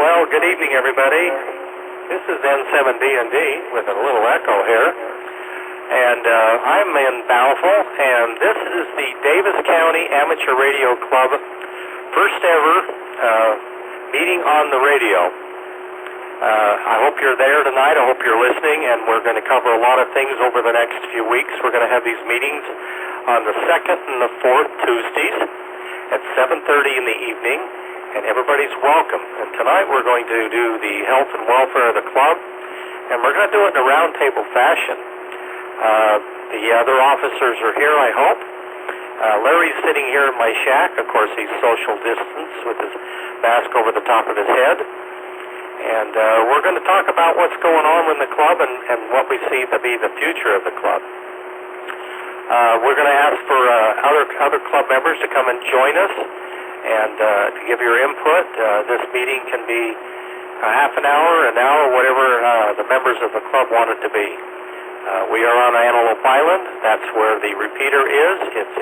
Well, good evening, everybody. This is N7D&D with a little echo here. And I'm in Bountiful, and this is the Davis County Amateur Radio Club first ever meeting on the radio. I hope you're there tonight. I hope you're listening, and we're going to cover a lot of things over the next few weeks. We're going to have these meetings on the second and the fourth Tuesdays at 7:30 in the evening, and everybody's welcome. And tonight we're going to do the health and welfare of the club, and we're going to do it in a roundtable fashion. The other officers are here, I hope. Larry's sitting here in my shack. Of course, he's social distance with his mask over the top of his head. And we're going to talk about what's going on in the club and what we see to be the future of the club. We're going to ask for other club members to come and join us and to give your input. This meeting can be a half an hour, whatever the members of the club want it to be. We are on Antelope Island. That's where the repeater is. It's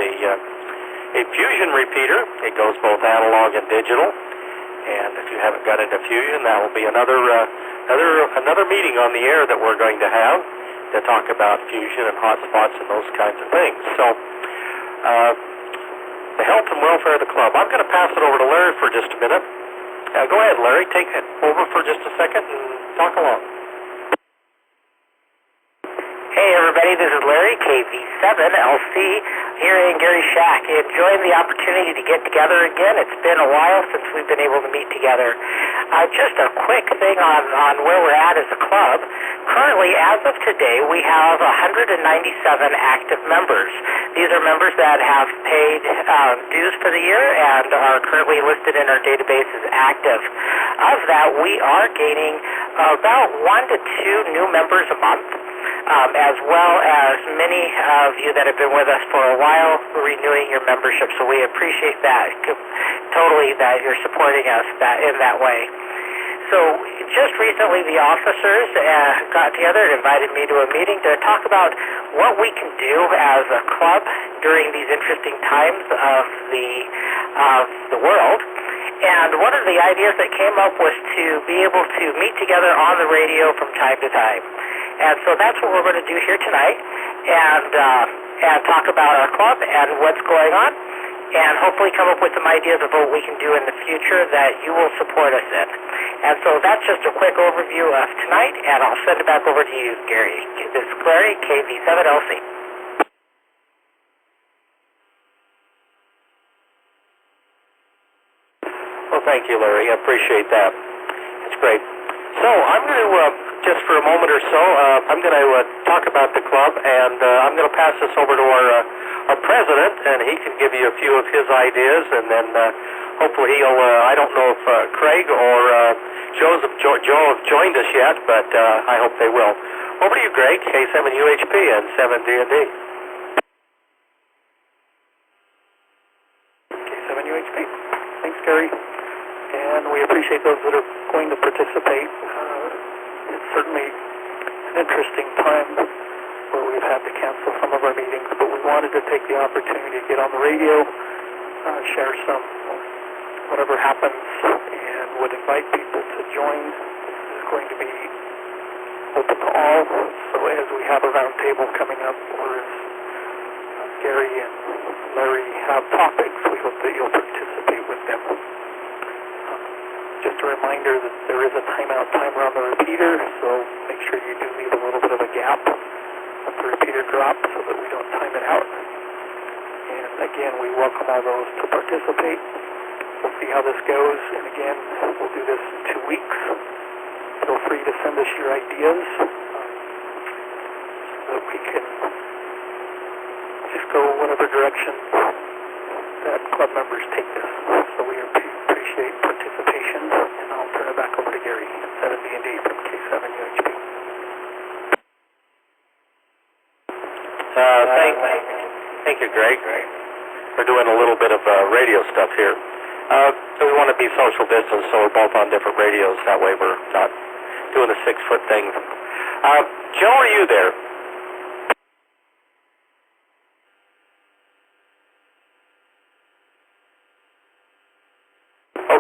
a fusion repeater. It goes both analog and digital. And if you haven't got into fusion, that will be another meeting on the air that we're going to have to talk about fusion and hotspots and those kinds of things. So, the health and welfare of the club. I'm going to pass it over to Larry for just a minute. Go ahead, Larry. Take it over for just a second and talk along. Hey everybody, this is Larry, KV7LC, here in Gary's shack, enjoying the opportunity to get together again. It's been a while since we've been able to meet together. Just a quick thing on where we're at as a club. Currently, as of today, we have 197 active members. These are members that have paid dues for the year and are currently listed in our database as active. Of that, we are gaining about 1 to 2 new members a month. As well as many of you that have been with us for a while renewing your membership. So we appreciate that totally, that you're supporting us in that way. So just recently the officers got together and invited me to a meeting to talk about what we can do as a club during these interesting times of the world. And one of the ideas that came up was to be able to meet together on the radio from time to time. And so that's what we're going to do here tonight, and talk about our club and what's going on, and hopefully come up with some ideas of what we can do in the future that you will support us in. And so that's just a quick overview of tonight, and I'll send it back over to you, Gary. This is Larry, KV7LC. Well, thank you, Larry. I appreciate that. It's great. So I'm going to, just for a moment or so, I'm going to talk about the club, and I'm going to pass this over to our president, and he can give you a few of his ideas, and then hopefully he'll, I don't know if Craig or Joe have joined us yet, but I hope they will. Over to you, Greg, K7UHP and 7D&D. K7UHP. Thanks, Gary. And we appreciate those that are going to participate. It's certainly an interesting time where we've had to cancel some of our meetings, but we wanted to take the opportunity to get on the radio, share some whatever happens, and would invite people to join. This is going to be open to all, so as we have a round table coming up, or as Gary and Larry have topics, we hope that you'll participate with them. Just a reminder that there is a timeout timer on the repeater, so make sure you do leave a little bit of a gap when the repeater drops so that we don't time it out. And again, we welcome all those to participate. We'll see how this goes, and again, we'll do this in 2 weeks. Feel free to send us your ideas so that we can just go whatever direction that club members take this. So we appreciate participation, and I'll turn it back over to Gary at 7D&D from K7UHP. Thank you, Greg. We're doing a little bit of radio stuff here. So we want to be social distance, so we're both on different radios. That way we're not doing a 6-foot thing. Joe, are you there?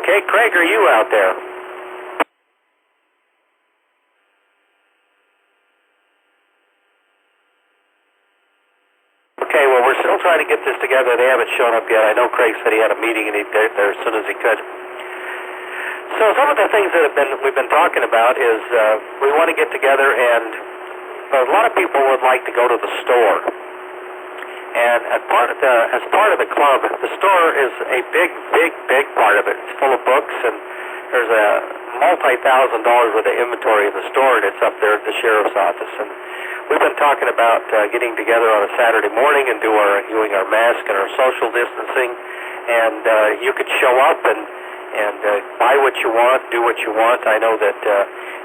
Okay, Craig, are you out there? trying to get this together. They haven't shown up yet. I know Craig said he had a meeting and he'd get there as soon as he could. So some of the things that we've been talking about is we want to get together, and a lot of people would like to go to the store. And as part of the club, the store is a big part of it. It's full of books, and there's a multi-$1,000 worth of inventory in the store, and it's up there at the sheriff's office. And we've been talking about getting together on a Saturday morning and doing our mask and our social distancing, and you could show up and buy what you want, do what you want. I know that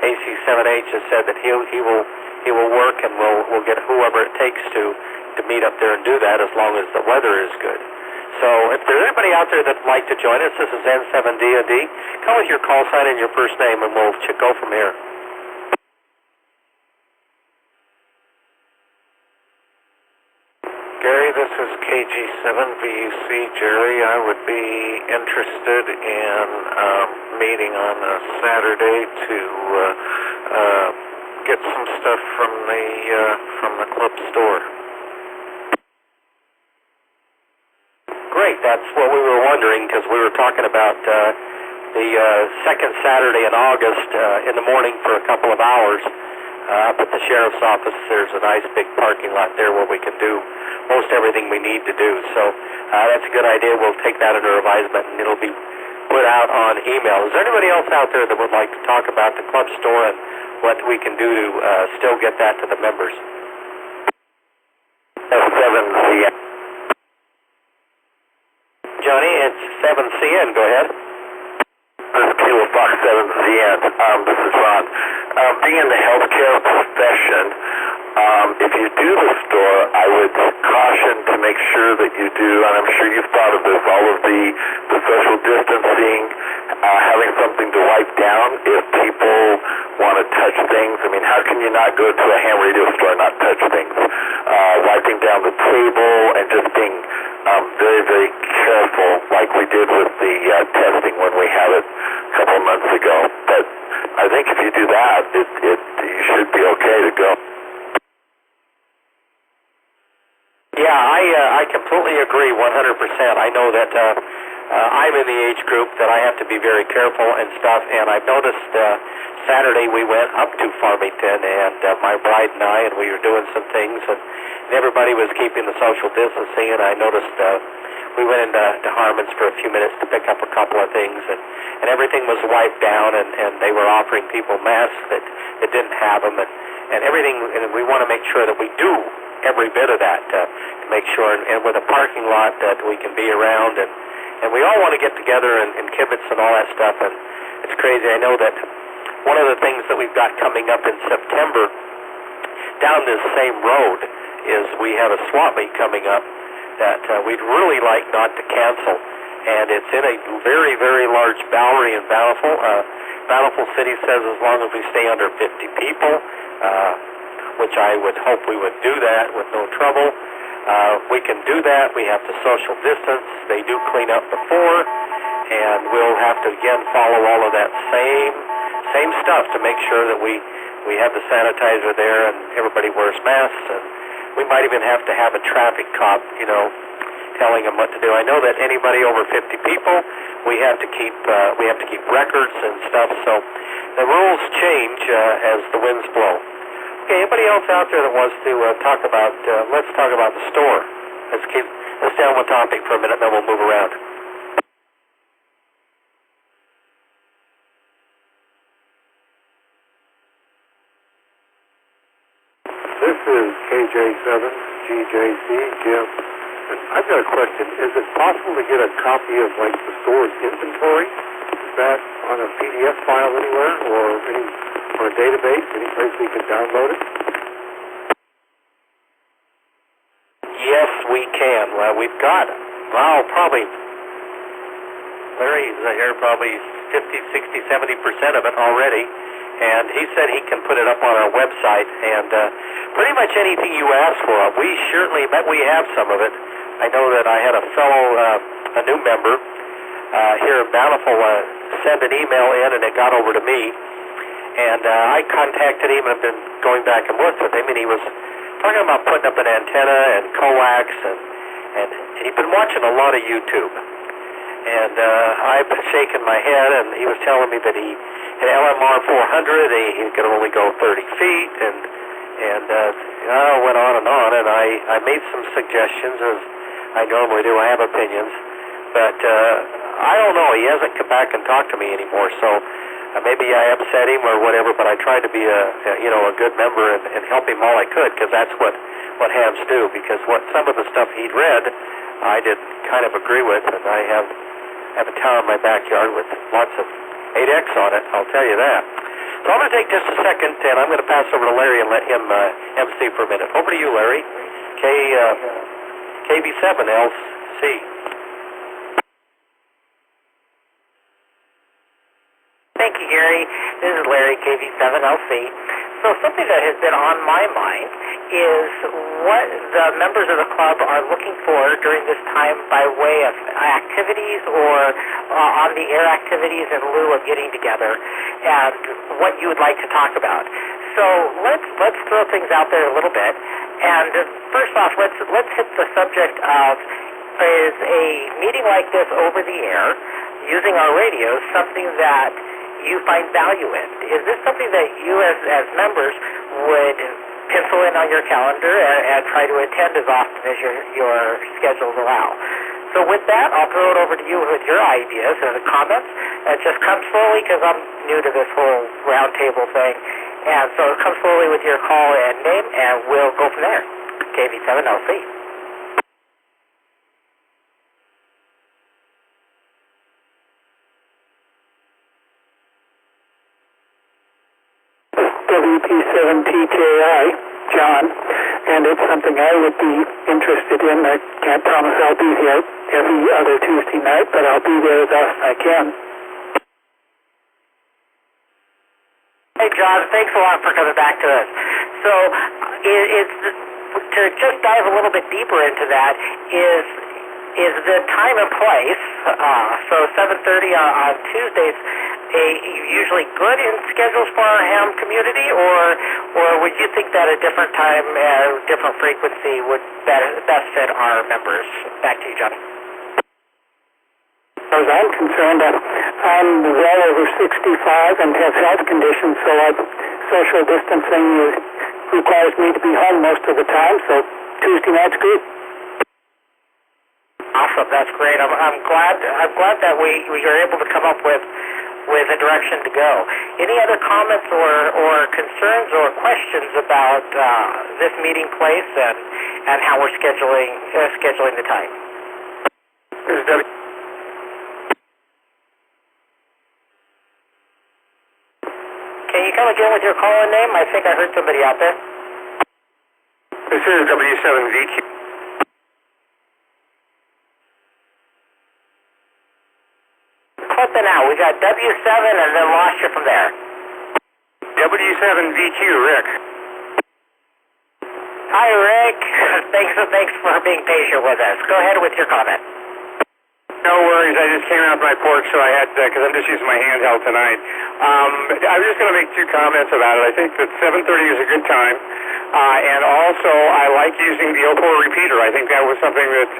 AC7H has said that he will work, and we'll get whoever it takes to meet up there and do that, as long as the weather is good. So if there's anybody out there that'd like to join us, this is N7D&D. Come with your call sign and your first name, and we'll go from here. Gary, this is KG7VUC. Jerry, I would be interested in meeting on a Saturday to get some stuff from the club store. Great, that's what we were wondering, because we were talking about the second Saturday in August in the morning for a couple of hours up at the sheriff's office. There's a nice big parking lot there where we can do most everything we need to do. So that's a good idea. We'll take that under advisement, and it'll be put out on email. Is there anybody else out there that would like to talk about the club store and what we can do to still get that to the members? S7CN. Johnny, it's 7CN. Go ahead. This is Kilo Fox 7CN. This is Ron. Being in the healthcare profession, if you do the store, I would caution to make sure that you do, and I'm sure you've thought of this, all of the social distancing, having something to wipe down if people want to touch things. I mean, how can you not go to a ham radio store and not touch things? Wiping down the table and just being very careful, like we did with the testing when we had it a couple of months ago. But I think if you do that, you should be okay to go. Yeah, I completely agree 100%. I know that I'm in the age group that I have to be very careful and stuff, and I've noticed Saturday we went up to Farmington, and my bride and I, and we were doing some things, and everybody was keeping the social distancing, and I noticed we went into Harmon's for a few minutes to pick up a couple of things, and everything was wiped down, and they were offering people masks that didn't have them, and everything, and we want to make sure that we do every bit of that to make sure, and with a parking lot that we can be around, and we all want to get together and kibitz and all that stuff, and it's crazy. I know that one of the things that we've got coming up in September down this same road is we have a swap meet coming up that we'd really like not to cancel, and it's in a very large Bowery in Bountiful. Bountiful City says as long as we stay under 50 people, which I would hope we would do that with no trouble. We can do that. We have to social distance. They do clean up before, and we'll have to again follow all of that same stuff to make sure that we have the sanitizer there and everybody wears masks. And we might even have to have a traffic cop, telling them what to do. I know that anybody over 50 people, we have to keep records and stuff. So the rules change as the winds blow. Okay, anybody else out there that wants to talk about? Let's talk about the store. Let's stay on one topic for a minute, then we'll move around. This is KJ7GJC, Jim. And I've got a question. Is it possible to get a copy of the store's inventory? Is that on a PDF file anywhere, or a database, any place we can download it? Yes, we can. Well, we've got, probably, Larry's here, probably 50, 60, 70% of it already. And he said he can put it up on our website, and pretty much anything you ask for. We have some of it. I know that I had a fellow, a new member here in Bountiful, send an email in, and it got over to me. And I contacted him and been going back and forth with him, and he was talking about putting up an antenna and coax and he'd been watching a lot of YouTube. And I've been shaking my head, and he was telling me that he had LMR 400, he could only go 30 feet, and went on, and I made some suggestions, as I normally do. I have opinions, but I don't know. He hasn't come back and talked to me anymore, so maybe I upset him or whatever, but I tried to be a good member and help him all I could, because that's what hams do, because some of the stuff he'd read, I did kind of agree with, and I have a tower in my backyard with lots of 8X on it, I'll tell you that. So I'm going to take just a second, and I'm going to pass over to Larry and let him MC for a minute. Over to you, Larry. KB7LC. Thank you, Gary. This is Larry, KV7LC. So something that has been on my mind is what the members of the club are looking for during this time by way of activities or on-the-air activities in lieu of getting together, and what you would like to talk about. So let's throw things out there a little bit. And first off, let's hit the subject of, is a meeting like this over the air, using our radios, something that you find value in? Is this something that you as members would pencil in on your calendar and try to attend as often as your schedules allow? So with that, I'll throw it over to you with your ideas and comments. Just come slowly, because I'm new to this whole roundtable thing. And so come slowly with your call and name, and we'll go from there. KV7LC. WP7TKI, John, and it's something I would be interested in. I can't promise I'll be here every other Tuesday night, but I'll be there as often as I can. Hey, John, thanks a lot for coming back to us. So, to just dive a little bit deeper into that, is the time and place, so 7:30 on Tuesdays, usually good in schedules for our ham community, or would you think that a different time, different frequency would best fit our members? Back to you, Johnny. As far as I'm concerned, I'm well over 65 and have health conditions, so social distancing requires me to be home most of the time, so Tuesday night's good. Awesome, that's great. I'm glad that we are able to come up with a direction to go. Any other comments or concerns or questions about this meeting place and how we're scheduling the time? This is Debbie. Can you come again with your call-in name? I think I heard somebody out there. This is W7VQ. Clip it out. We got W7 and then lost you from there. W7VQ, Rick. Hi, Rick. Thanks for being patient with us. Go ahead with your comment. No worries. I just came out my porch, so I had because I'm just using my handheld tonight. I was just going to make two comments about it. I think that 7:30 is a good time, and also I like using the 04 repeater. I think that was something that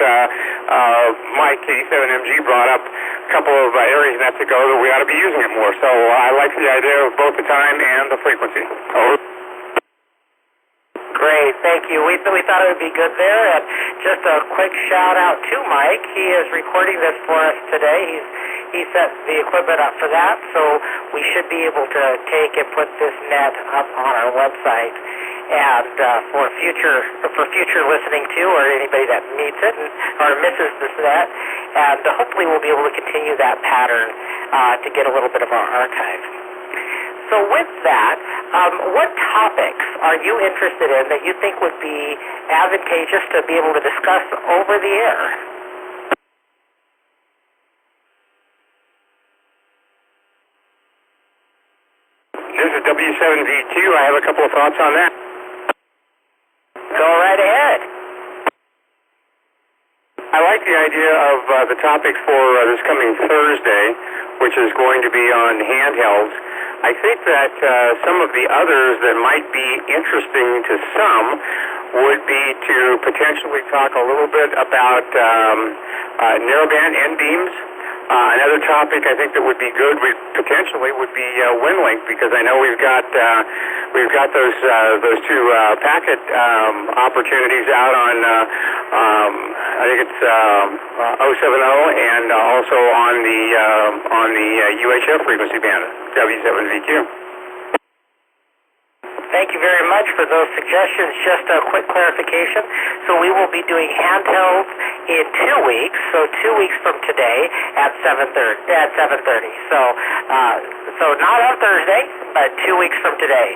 Mike K7MG brought up a couple of areas in that to go that we ought to be using it more. So I like the idea of both the time and the frequency. Over. Great, thank you. We thought it would be good there. And just a quick shout out to Mike. He is recording this for us today. He set the equipment up for that, so we should be able to take and put this net up on our website. And for future listening to, or anybody that meets it or misses this net, and hopefully we'll be able to continue that pattern to get a little bit of our archive. So with that, what topics are you interested in that you think would be advantageous to be able to discuss over the air? This is W7V2. I have a couple of thoughts on that. Go right ahead. I like the idea of the topic for this coming Thursday, which is going to be on handhelds. I think that some of the others that might be interesting to some would be to potentially talk a little bit about narrowband end beams. Another topic I think that would be good potentially would be WinLink, because I know we've got those two packet opportunities out on I think it's 070 and also on the UHF frequency band W7VQ. Thank you very much for those suggestions. Just a quick clarification. So we will be doing handhelds in 2 weeks. So 2 weeks from today at 7:30. So not on Thursday, but 2 weeks from today.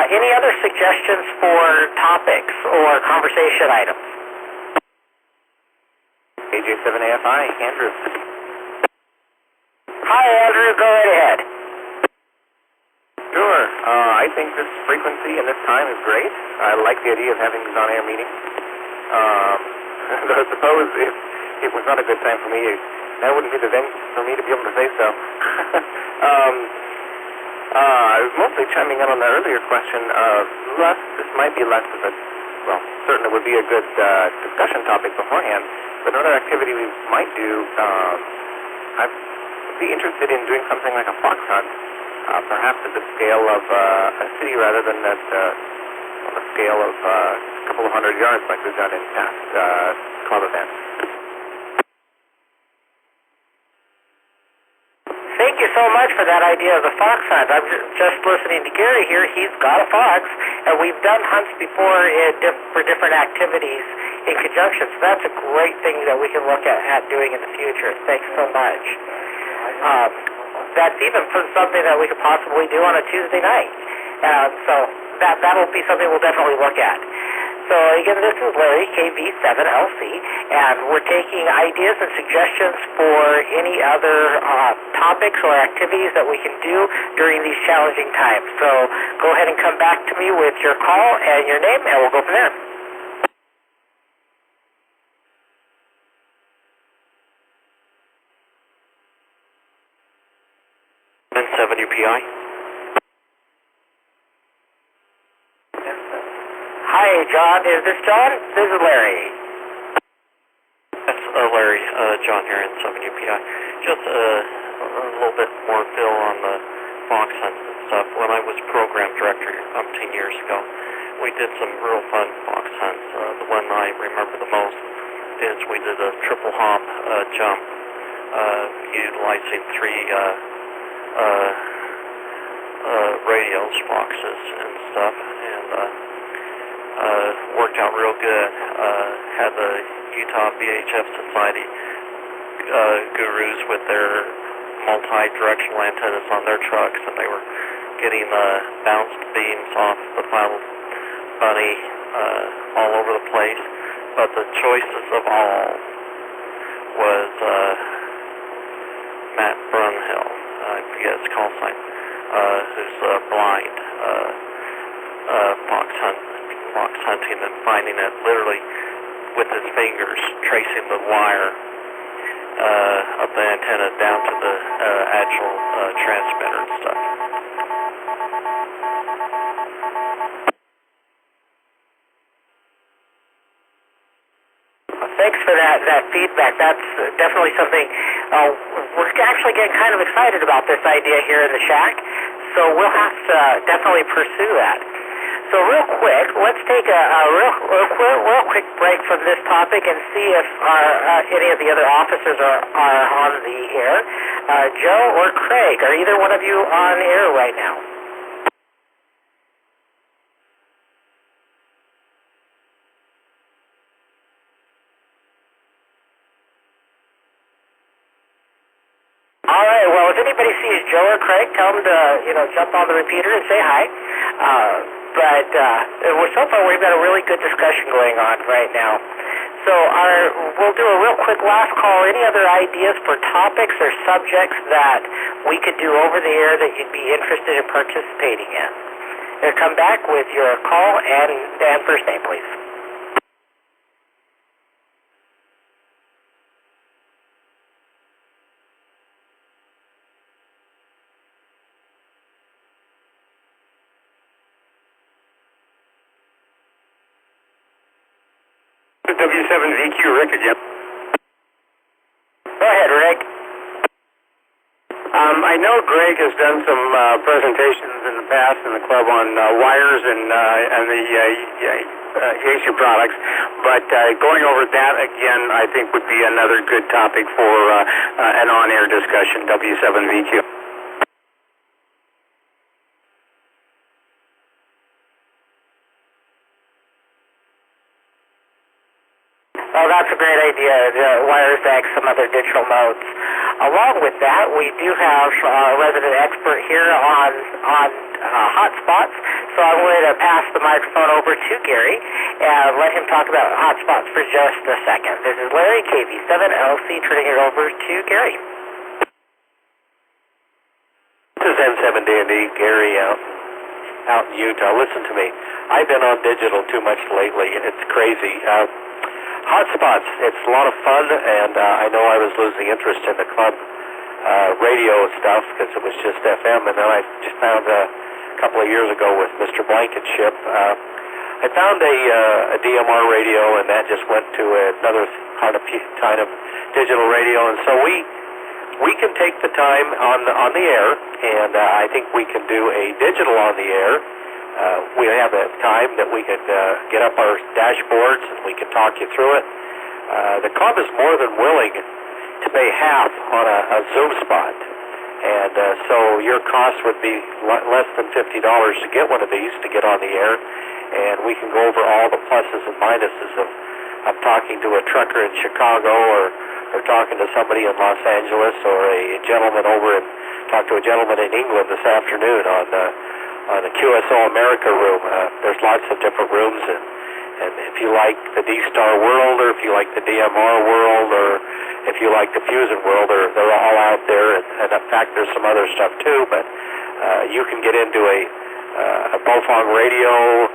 Any other suggestions for topics or conversation items? AJ7AFI, Andrew. Hi, Andrew. Go right ahead. Sure. I think this frequency and this time is great. I like the idea of having these on-air meetings. Though I suppose if it was not a good time for me, that wouldn't be the venue for me to be able to say so. I was mostly chiming in on the earlier question. This might be less of a, well, certainly would be a good discussion topic beforehand, but another activity we might do, I'd be interested in doing something like a fox hunt. Perhaps at the scale of a city rather than on the scale of a couple of 100 yards like we've done in past club events. Thank you so much for that idea of the fox hunt. I'm just listening to Gary here. He's got a fox, and we've done hunts before for different activities in conjunction. So that's a great thing that we can look at doing in the future. Thanks so much. That's even something that we could possibly do on a Tuesday night. So that'll be something we'll definitely look at. So again, this is Larry, KV7LC, and we're taking ideas and suggestions for any other topics or activities that we can do during these challenging times. So go ahead and come back to me with your call and your name, and we'll go from there. 7 UPI. Hi, John. Is this John? This is Larry. That's Larry. John here in 7 UPI. Just a little bit more fill on the fox hunts and stuff. When I was program director 10 years ago, we did some real fun fox hunts. The one I remember the most is we did a triple hop jump utilizing three radios, boxes, and stuff, and worked out real good. Had the Utah VHF Society gurus with their multi-directional antennas on their trucks, and they were getting bounced beams off the final bunny all over the place. But the choices of all was Matt Brunhill, I forget his call sign, who's blind, fox hunting and finding it literally with his fingers, tracing the wire of the antenna down to the actual transmitter and stuff. Thanks for that feedback. That's definitely something. We're actually getting kind of excited about this idea here in the shack, so we'll have to definitely pursue that. So real quick, let's take a real quick break from this topic and see if any of the other officers are on the air. Joe or Craig, are either one of you on air right now? All right, well, if anybody sees Joe or Craig, tell them to, jump on the repeater and say hi. But so far we've got a really good discussion going on right now. So we'll do a real quick last call. Any other ideas for topics or subjects that we could do over the air that you'd be interested in participating in? And come back with your call and first name, please. W7VQ, Rick again. Go ahead, Rick. I know Greg has done some presentations in the past in the club on wires and the Yaesu products, but going over that again, I think would be another good topic for an on-air discussion, W7VQ. Oh, that's a great idea, wires X, some other digital modes. Along with that, we do have a resident expert here on hotspots, so I'm going to pass the microphone over to Gary and let him talk about hotspots for just a second. This is Larry, KV7LC, turning it over to Gary. This is N7D&D, Gary out in Utah. Listen to me. I've been on digital too much lately. It's crazy. Hotspots, it's a lot of fun, and I know I was losing interest in the club radio stuff because it was just FM, and then I just found a couple of years ago with Mr. Blankenship, I found a DMR radio, and that just went to another kind of digital radio, and so we can take the time on the air, and I think we can do a digital on the air. We have a time that we could get up our dashboards and we can talk you through it. The club is more than willing to pay half on a Zoom spot, and so your cost would be less than $50 to get one of these to get on the air, and we can go over all the pluses and minuses of talking to a trucker in Chicago or talking to somebody in Los Angeles or a gentleman over and talk to a gentleman in England this afternoon on the QSO America room. There's lots of different rooms, and if you like the D-Star world, or if you like the DMR world, or if you like the Fusion world, they're all out there, and in fact there's some other stuff too, but you can get into a Bofong radio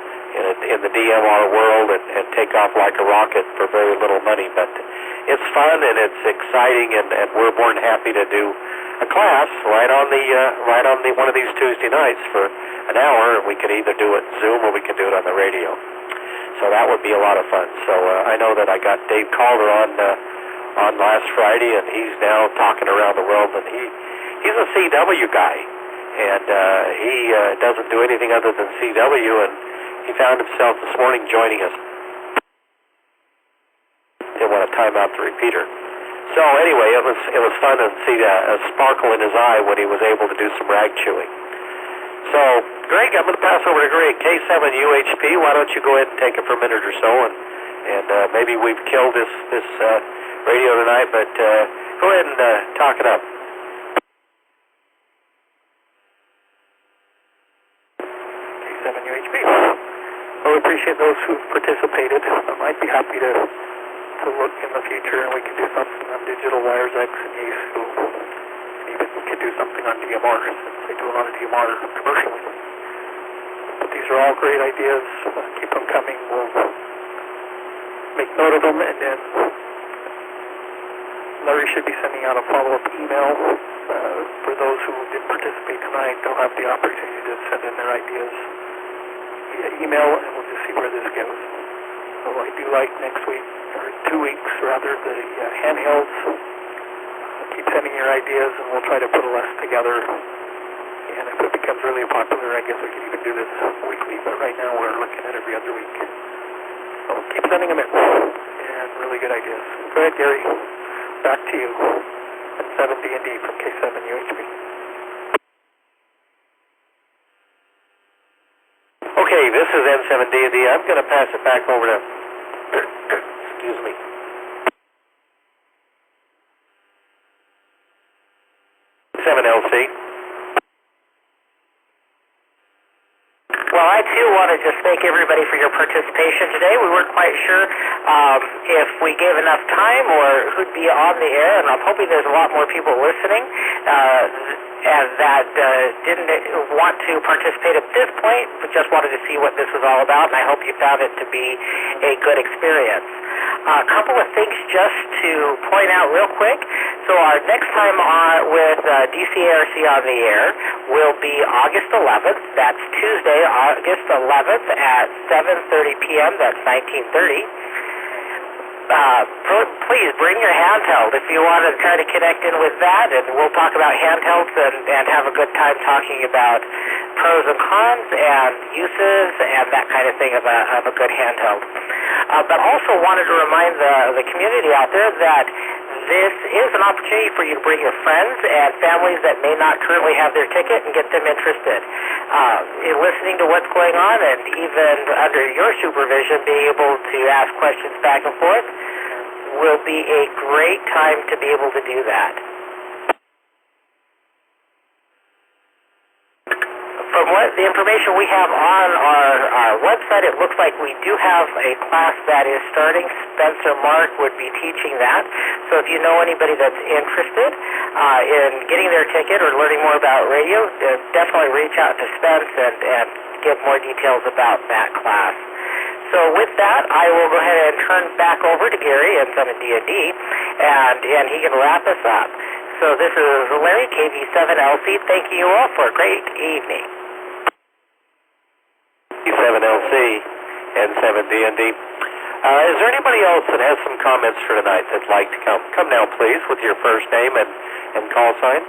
in the DMR world and take off like a rocket for very little money, but it's fun and it's exciting, and we're more than happy to do a class right on the one of these Tuesday nights for an hour, and we could either do it Zoom or we could do it on the radio. So that would be a lot of fun. So I know that I got Dave Calder on last Friday, and he's now talking around the world, and he's a CW guy, and he doesn't do anything other than CW, and he found himself this morning joining us. Didn't want to time out the repeater. So anyway, it was fun to see a sparkle in his eye when he was able to do some rag chewing. So, Greg, I'm going to pass over to Greg. K7UHP, why don't you go ahead and take it for a minute or so, and maybe we've killed this radio tonight, but go ahead and talk it up. K7UHP. Well, we appreciate those who've participated. I might be happy to look in the future, and we can do something on digital wires X and Yaesu. Even we could do something on DMR, since they do a lot of DMR commercially. But these are all great ideas. Keep them coming. We'll make note of them, and then Larry should be sending out a follow-up email for those who didn't participate tonight. They'll have the opportunity to send in their ideas via email, and we'll just see where this goes. So I do like next week, or 2 weeks rather, the handhelds. Keep sending your ideas, and we'll try to put a list together. And if it becomes really popular, I guess we can even do this weekly, but right now we're looking at every other week. So keep sending them in, and really good ideas. Go ahead, Gary. Back to you. And 7D&D from K7UHP. Okay, this is N7D&D. I'm going to pass it back over to, excuse me, L7LC. Well, I too want to just thank everybody for your participation today. We weren't quite sure if we gave enough time or who'd be on the air, and I'm hoping there's a lot more people listening and that didn't want to participate at this point, but just wanted to see what this was all about, and I hope you found it to be a good experience. A couple of things just to point out real quick. So our next time with DCARC on the air will be August 11th. That's Tuesday, August 11th at 7:30 p.m. That's 1930. please bring your handheld if you want to try to connect in with that, and we'll talk about handhelds and have a good time talking about pros and cons and uses and that kind of thing of a good handheld. But also wanted to remind the community out there that this is an opportunity for you to bring your friends and families that may not currently have their ticket and get them interested. In listening to what's going on and even under your supervision, being able to ask questions back and forth will be a great time to be able to do that. From what the information we have on our website, it looks like we do have a class that is starting. Spencer Mark would be teaching that. So if you know anybody that's interested in getting their ticket or learning more about radio, definitely reach out to Spence and get more details about that class. So with that, I will go ahead and turn back over to Gary and some of D&D, and he can wrap us up. So this is Larry, KV7LC, thanking you all for a great evening. KV7LC and 7D&D. Is there anybody else that has some comments for tonight that'd like to come? Come now, please, with your first name and call sign.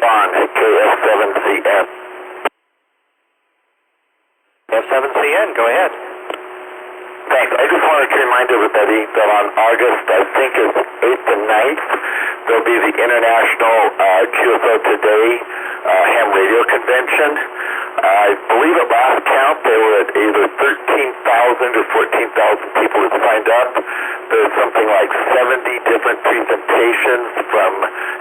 Ron, KF7CN. F7CN, go ahead. Thanks. I just wanted to remind everybody that on August, I think it's 8th and 9th, there'll be the International QSO Today Ham Radio Convention. I believe at last count there were at either 13,000 or 14,000 people who signed up. There's something like 70 different presentations from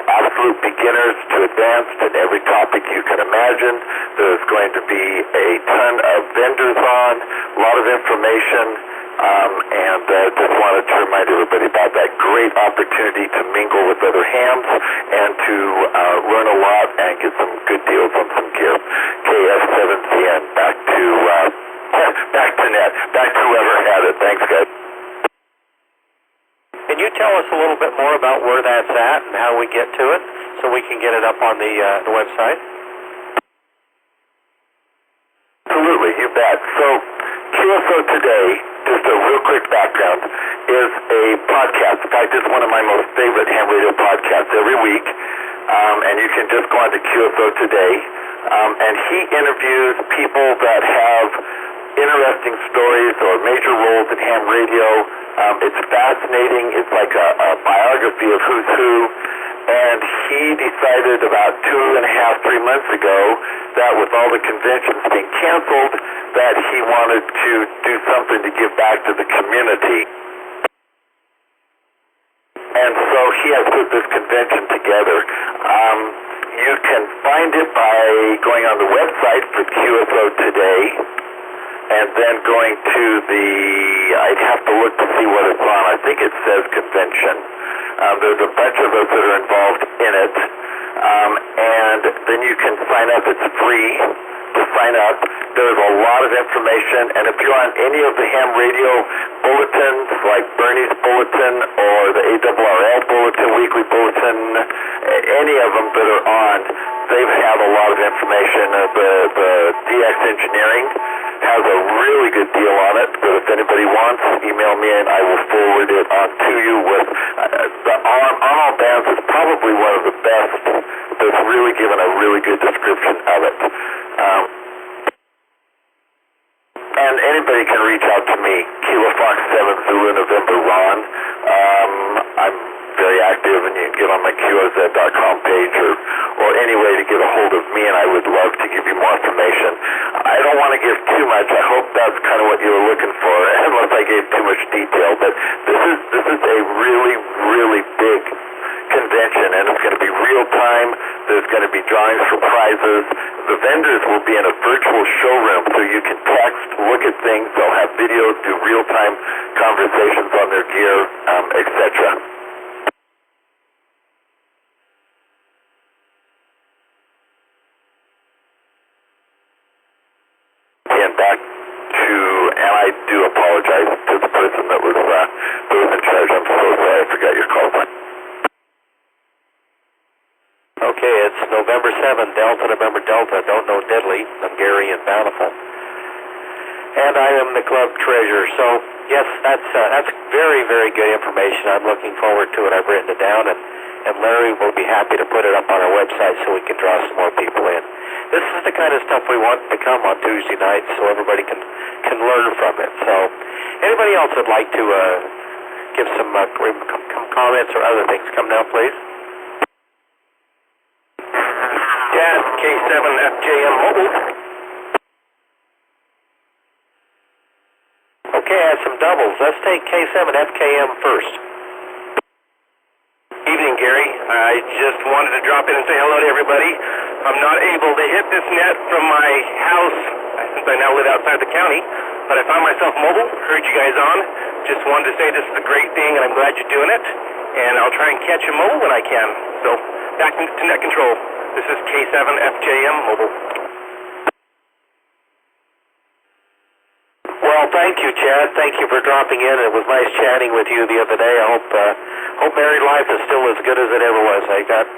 absolute beginners to advanced in every topic you can imagine. There's going to be a ton of vendors on, a lot of information. And just wanted to remind everybody about that great opportunity to mingle with other hams and to learn a lot and get some good deals on some gear. KF7CN, back to net, back to whoever had it. Thanks, guys. Can you tell us a little bit more about where that's at and how we get to it so we can get it up on the website? Absolutely, you bet. So QSO Today, just a real quick background, is a podcast. In fact, it's one of my most favorite ham radio podcasts every week. And you can just go on to QSO Today. And he interviews people that have interesting stories or major roles in ham radio. It's fascinating. It's like a biography of who's who. And he decided about 2.5, 3 months ago that with all the conventions being canceled, that he wanted to do something to give back to the community. And so he has put this convention together. You can find it by going on the website for QSO Today, and then going to I'd have to look to see what it's on. I think it says convention. There's a bunch of us that are involved in it, and then you can sign up. It's free to sign up. There's a lot of information, and if you're on any of the ham radio bulletins, like Bernie's Bulletin or the ARRL Bulletin, Weekly Bulletin, any of them that are on, they have a lot of information. The DX Engineering has a really good deal on it, but if anybody wants, email me and I will forward it on to you. With the On All Bands is probably one of the best that's really given a really good description of it. And anybody can reach out to me, Kilo Fox 7 Zulu November Ron. I'm very active, and you can get on my QOZ.com page or any way to get a hold of me, and I would love to give you more information. I don't want to give too much. I hope that's kind of what you were looking for, unless I gave too much detail. But this is a really, really big convention, and it's going to be real time. There's going to be drawings for prizes. The vendors will be in a virtual showroom, so you can text, look at things. They'll have videos, do real time conversations on their gear, etc. And I do apologize to the person that was in charge. I'm so sorry I forgot your call. Okay, it's November 7th, Delta, November Delta. Don't know diddly. I'm Gary in Bountiful. and I am the club treasurer. So, yes, that's very, very good information. I'm looking forward to it. I've written it down, and Larry will be happy to put it up on our website so we can draw some more people in. This is the kind of stuff we want to come on Tuesday nights so everybody can learn from it. So, anybody else would like to give some comments or other things, come now, please. Dad, K7FJM Mobile. Okay, I have some doubles. Let's take K7FKM first. Evening, Gary. I just wanted to drop in and say hello to everybody. I'm not able to hit this net from my house since I now live outside the county, but I found myself mobile, heard you guys on. Just wanted to say this is a great thing, and I'm glad you're doing it, and I'll try and catch you mobile when I can. So, back to net control. This is K7FJM Mobile. Well, thank you, Chad. Thank you for dropping in. It was nice chatting with you the other day. I hope married life is still as good as it ever was. I got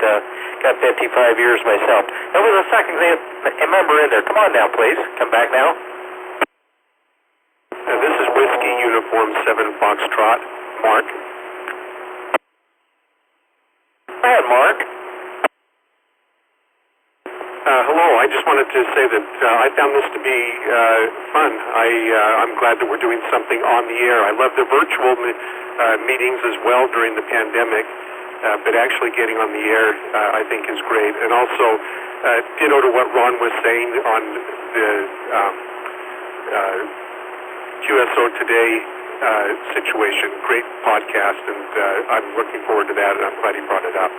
55 years myself. There was a second member in there. Come on now, please. Come back now. This is Whiskey Uniform 7 Foxtrot. Mark. Go ahead, Mark. Hello. I just wanted to say that I found this to be fun. I'm glad that we're doing something on the air. I love the virtual meetings as well during the pandemic, but actually getting on the air I think is great. And also, ditto to what Ron was saying on the QSO Today situation. Great podcast, and I'm looking forward to that, and I'm glad he brought it up.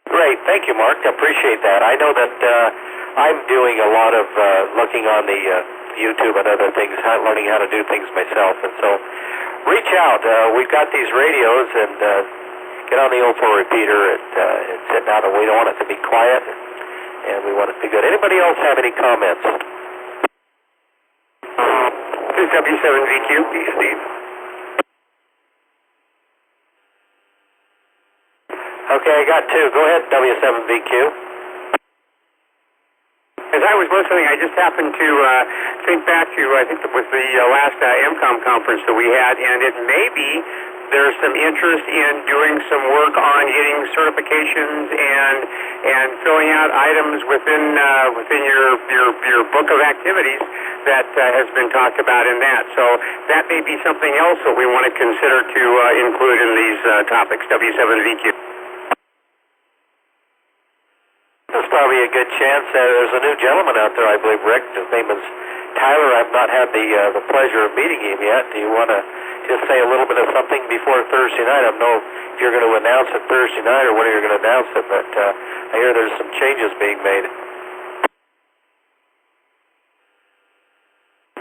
Great. Thank you, Mark. I appreciate that. I know that I'm doing a lot of looking on the YouTube and other things, learning how to do things myself. And so reach out. We've got these radios, and get on the 04 repeater and sit down. And we don't want it to be quiet, and we want it to be good. Anybody else have any comments? This is W7VQ. Steve. Okay, I got two. Go ahead, W7VQ. As I was listening, I just happened to think back to, I think it was the last MCOM conference that we had, and it may be there's some interest in doing some work on getting certifications and filling out items within your book of activities that has been talked about in that. So that may be something else that we want to consider to include in these topics, W7VQ. There's probably a good chance. There's a new gentleman out there, I believe, Rick. His name is Tyler. I've not had the pleasure of meeting him yet. Do you want to just say a little bit of something before Thursday night? I don't know if you're going to announce it Thursday night or when you're going to announce it, but I hear there's some changes being made.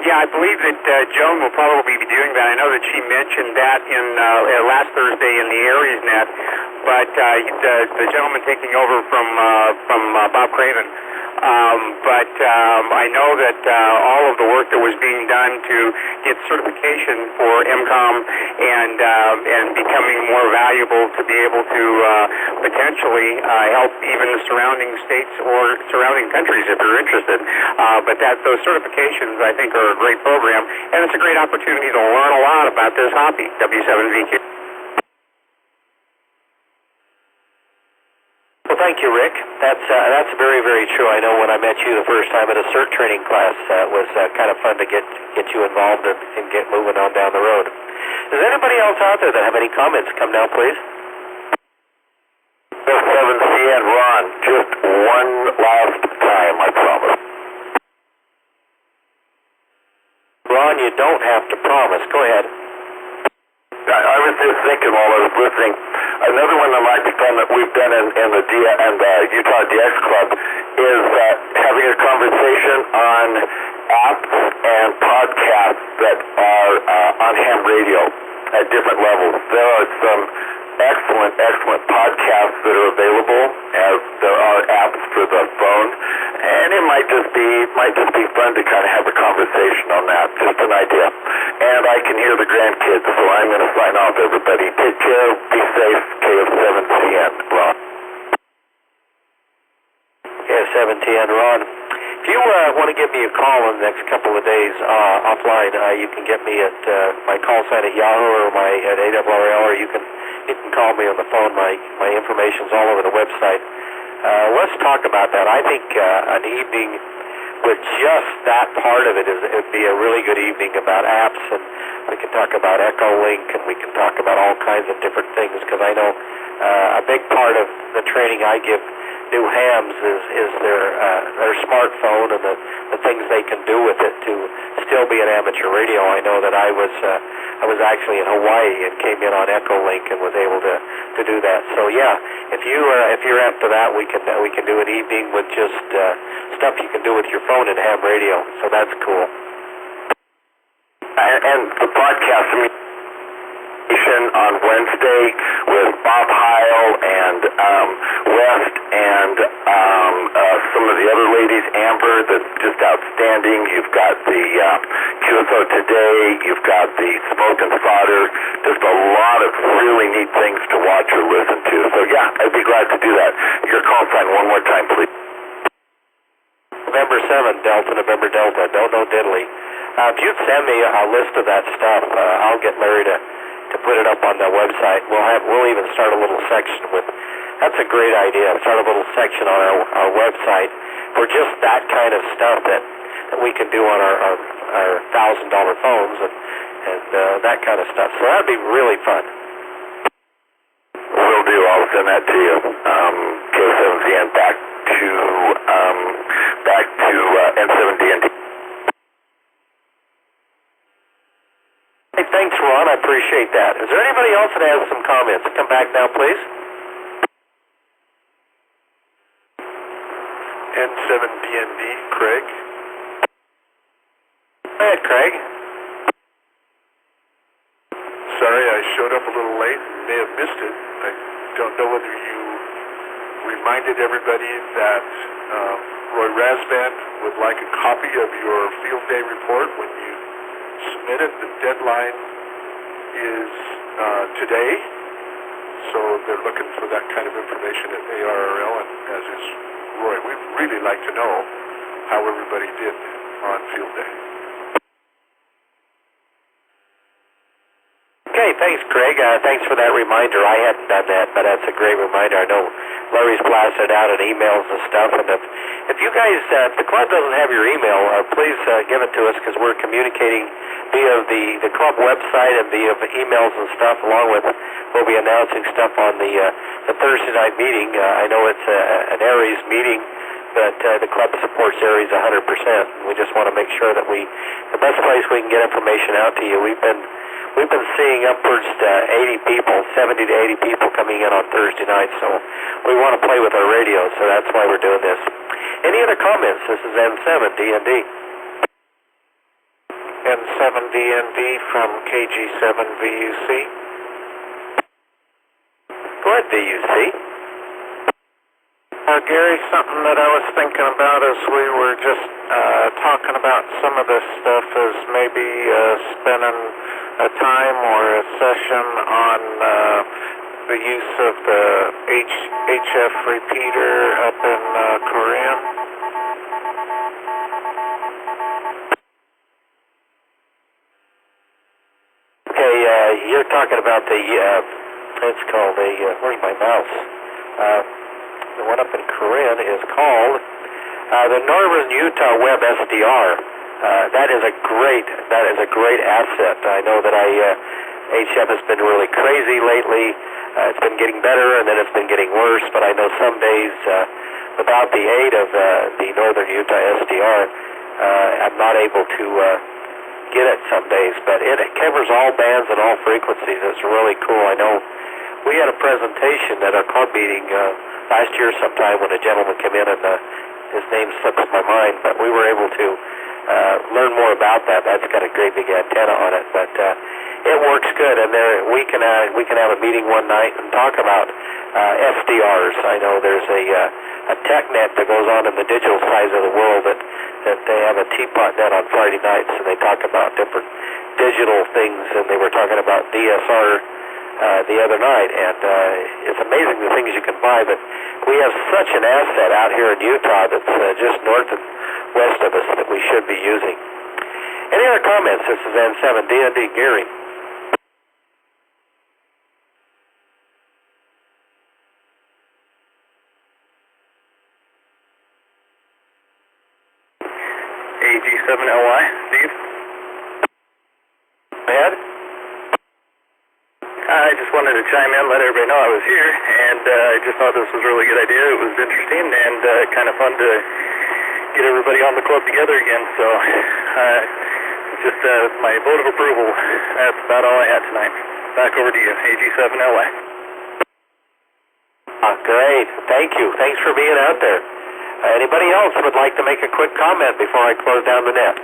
Yeah, I believe that Joan will probably be doing that. I know that she mentioned that in last Thursday in the Aries Net, but the gentleman taking over from Bob Craven. But I know that all of the work that was being done to get certification for MCOM and becoming more valuable to be able to potentially help even the surrounding states or surrounding countries if you're interested. But those certifications, I think, are a great program, and it's a great opportunity to learn a lot about this hobby, W7VQ. Well, thank you, Rick. That's very, very true. I know when I met you the first time at a CERT training class, it was kind of fun to get you involved and get moving on down the road. Is there anybody else out there that have any comments? Come now, please. 7C and Ron, just one last time, I promise. Ron, you don't have to promise. Go ahead. I was just thinking while I was listening, another one that we've done in the Utah DX Club is having a conversation on apps and podcasts that are on ham radio at different levels. There are some excellent podcasts that are available, as there are apps for the phone, and it might just be fun to kind of have a conversation on that. Just an idea. And I can hear the grandkids, so I'm going to sign off, everybody. Take care, be safe, KF7TN, Ron. KF7TN, Ron. If you want to give me a call in the next couple of days offline, you can get me at my call sign at Yahoo or at ARRL, or you can call me on the phone. My information's all over the website. Let's talk about that. I think an evening with just that part of it would be a really good evening about apps, and we can talk about EchoLink, and we can talk about all kinds of different things, because I know a big part of the training I give new hams is their smartphone and the things they can do with it to still be an amateur radio. I know that I was actually in Hawaii and came in on EchoLink and was able to do that. So yeah, if you're after that, we can do an evening with just stuff you can do with your phone and ham radio. So that's cool. And the podcast on Wednesday with Bob Heil and West and some of the other ladies, Amber, that's just outstanding. You've got the QSO Today, you've got the Smoke and Solder, just a lot of really neat things to watch or listen to. So yeah, I'd be glad to do that. Your call sign one more time, please. November 7, Delta, November Delta, don't know diddly. If you'd send me a list of that stuff, I'll get Larry to put it up on the website. We'll even start a little section with. That's a great idea. Start a little section on our website for just that kind of stuff that we can do on our $1,000 phones and that kind of stuff. So that'd be really fun. Will do. I'll send that to you. K7ZN back to N7DND. Hey, thanks, Ron. I appreciate that. Is there anybody else that has some comments? Come back now, please. N7DND, Craig. Go ahead, Craig. Sorry, I showed up a little late and may have missed it. I don't know whether you reminded everybody that Roy Rasband would like a copy of your field day report when you submit it. The deadline is today, so they're looking for that kind of information at ARRL, and as is Roy. We'd really like to know how everybody did on field day. Okay, thanks, Craig. Thanks for that reminder. I hadn't done that, but that's a great reminder. I know Larry's blasted out in emails and stuff, and if you guys, if the club doesn't have your email, please give it to us, because we're communicating via the club website and via emails and stuff, along with we'll be announcing stuff on the Thursday night meeting. I know it's an Aries meeting, but the club supports Aries 100%. We just want to make sure that the best place we can get information out to you. We've been seeing upwards to 80 people, 70 to 80 people coming in on Thursday night, so we want to play with our radio, so that's why we're doing this. Any other comments? This is N7DND. N7DND from KG7VUC. Go ahead, VUC. Gary, something that I was thinking about as we were just talking about some of this stuff is maybe spending a time or a session on the use of the HF repeater up in Korean. Okay, you're talking about it's called where's my mouse? The one up in Korean is called the Northern Utah Web SDR. That is a great asset. I know that HF has been really crazy lately. It's been getting better, and then it's been getting worse. But I know some days, without the aid of the Northern Utah SDR, I'm not able to get it some days. But it covers all bands and all frequencies. It's really cool. I know we had a presentation at our club meeting last year sometime when a gentleman came in, and his name slips my mind, but we were able to learn more about that. That's got a great big antenna on it, but it works good. And we can have a meeting one night and talk about SDRs. I know there's a tech net that goes on in the digital side of the world that they have a teapot net on Friday nights, and they talk about different digital things, and they were talking about DSR the other night, and it's amazing the things you can buy, but we have such an asset out here in Utah that's just north and west of us that we should be using. Any other comments? This is N7 D&D Gary. AG7LY, Steve. Ed? I just wanted to chime in, let everybody know I was here, and I just thought this was a really good idea. It was interesting and kind of fun to get everybody on the club together again. So just my vote of approval. That's about all I had tonight. Back over to you, AG7LA. Great. Thank you. Thanks for being out there. Anybody else would like to make a quick comment before I close down the net?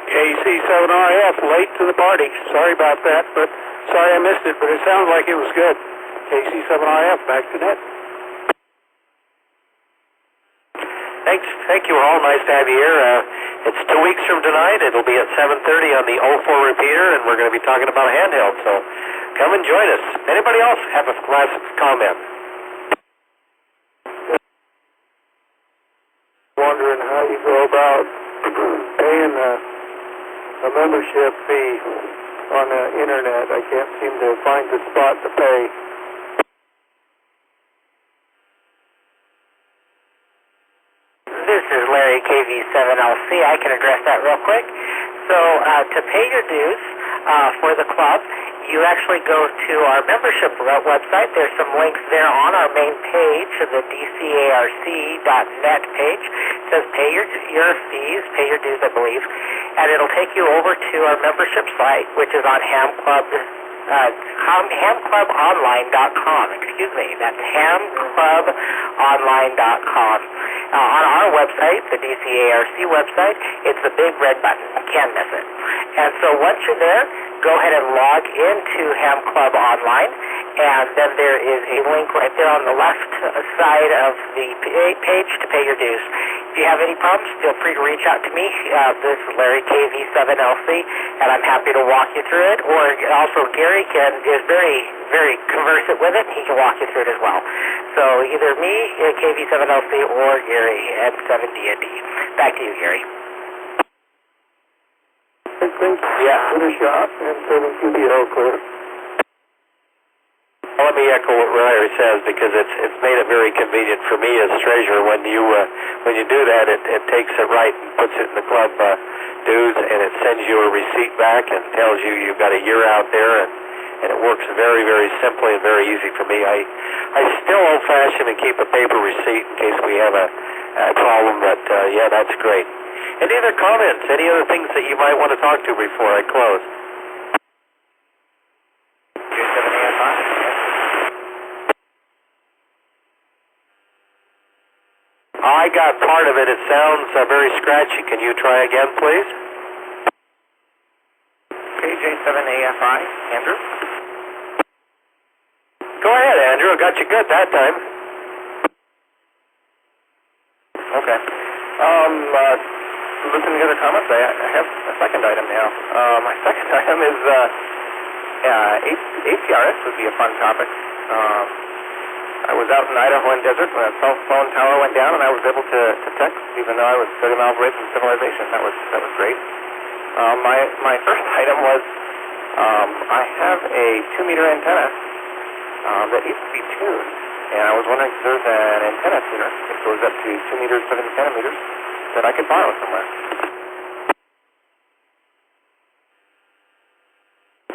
KC7RF, late to the party. Sorry about that, but sorry I missed it, but it sounds like it was good. KC7RF, back to net. Thank you all. Nice to have you here. It's 2 weeks from tonight. It'll be at 7:30 on the 04 repeater, and we're going to be talking about handheld. So come and join us. Anybody else have a last comment? Wondering how you go about paying a membership fee on the internet. I can't seem to find the spot to pay. This is Larry, KV7LC. I can address that real quick. So to pay your dues for the club, you actually go to our membership website. There's some links there on our main page, the DCARC.net page. It says pay your fees, pay your dues, I believe. And it'll take you over to our membership site, which is on hamclubonline.com. Excuse me, that's hamclubonline.com. On our website, the DCARC website, it's the big red button. You can't miss it. And so once you're there, go ahead and log into Ham Club Online, and then there is a link right there on the left side of the page to pay your dues. If you have any problems, feel free to reach out to me. This is Larry, KV7LC, and I'm happy to walk you through it. Or also Gary is very conversant with it. He can walk you through it as well. So either me, KV7LC, or Gary at 7D&D. Back to you, Gary. Yeah. Finish up and 7QBO clear. Well, let me echo what Larry says, because it's made it very convenient for me as treasurer. When you do that, it takes it right and puts it in the club dues, and it sends you a receipt back and tells you you've got a year out there, and it works very, very simply and very easy for me. I still old-fashioned and keep a paper receipt in case we have a problem, but yeah, that's great. Any other comments? Any other things that you might want to talk to before I close? I got part of it. It sounds very scratchy. Can you try again, please? KJ7AFI, Andrew? Go ahead, Andrew. I got you good that time. Okay. Listening to other comments, I have a second item now. My second item is ACRS would be a fun topic. I was out in Idaho in desert when a cell phone tower went down, and I was able to text even though I was 30 miles away from civilization. That was great. My first item was I have a 2-meter antenna that needs to be tuned, and I was wondering if there's an antenna tuner that goes up to 2 meters, 70 centimeters that I could borrow somewhere.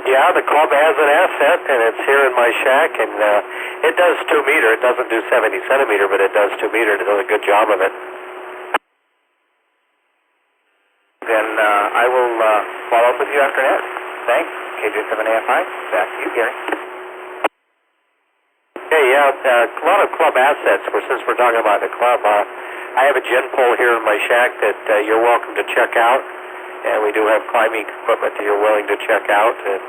Yeah, the club has an asset, and it's here in my shack, and it does 2 meter. It doesn't do 70 centimeter, but it does 2 meter. It does a good job of it. Then I will follow up with you after that. Thanks. KJ7AFI. Back to you, Gary. Hey, yeah, a lot of club assets. Since we're talking about the club, I have a gin pole here in my shack that you're welcome to check out, and we do have climbing equipment that you're willing to check out. And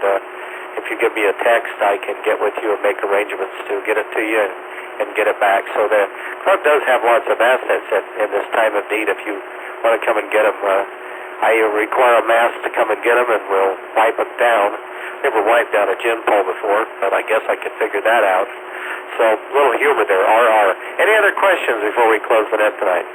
if you give me a text, I can get with you and make arrangements to get it to you and get it back. So the club does have lots of assets in this time of need. If you want to come and get them, I require a mask to come and get them, and we'll wipe them down. Never wiped down a gin pole before, but I guess I could figure that out. So, a little humor there, RR. Any other questions before we close the net tonight?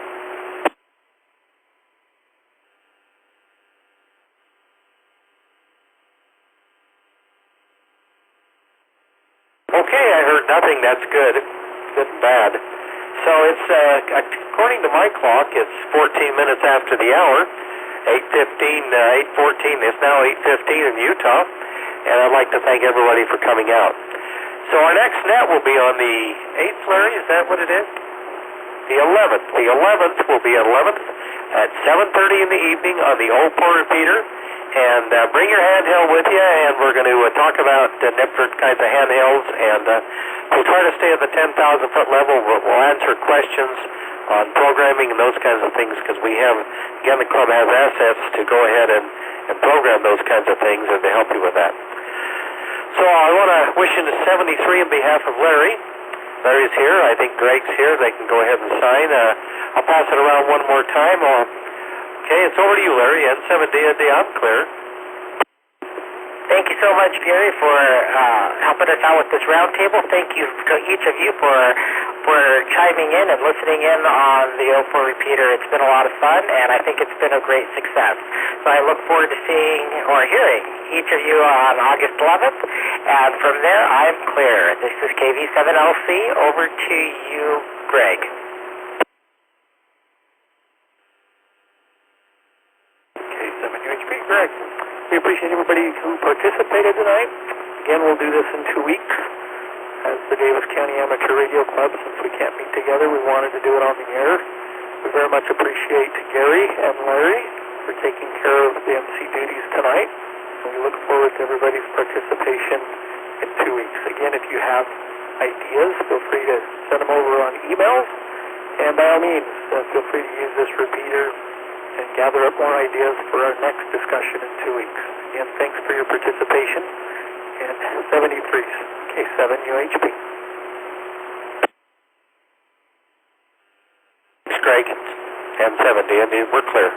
Okay, I heard nothing. That's good. Good and bad. So it's, according to my clock, it's 14 minutes after the hour. 8:14. It's now 8:15 in Utah. And I'd like to thank everybody for coming out. So our next net will be on the 8th, Larry? Is that what it is? The 11th. The 11th will be 11th at 7:30 in the evening on the old port repeater. And bring your handheld with you, and we're going to talk about different kinds of handhelds, and we'll try to stay at the 10,000-foot level. We'll answer questions on programming and those kinds of things, because we have, again, the club has assets to go ahead and program those kinds of things and to help you with that. So I want to wish you to 73 on behalf of Larry. Larry's here. I think Greg's here. They can go ahead and sign. I'll pass it around one more time. Okay, it's over to you, Larry. N7D, I'm clear. Thank you so much, Gary, for helping us out with this roundtable. Thank you to each of you for chiming in and listening in on the 04 repeater. It's been a lot of fun, and I think it's been a great success. So I look forward to seeing or hearing each of you on August 11th, and from there, I'm clear. This is KV7LC. Over to you, Greg. K7UHP, Greg. We appreciate everybody who participated tonight. Again, we'll do this in 2 weeks as the Davis County Amateur Radio Club. Since we can't meet together, we wanted to do it on the air. We very much appreciate Gary and Larry for taking care of the MC duties tonight. And we look forward to everybody's participation in 2 weeks. Again, if you have ideas, feel free to send them over on emails. And by all means, feel free to use this repeater and gather up more ideas for our next discussion in 2 weeks. Again, thanks for your participation in 73's K7UHP. Thanks, Greg. N7D, we're clear.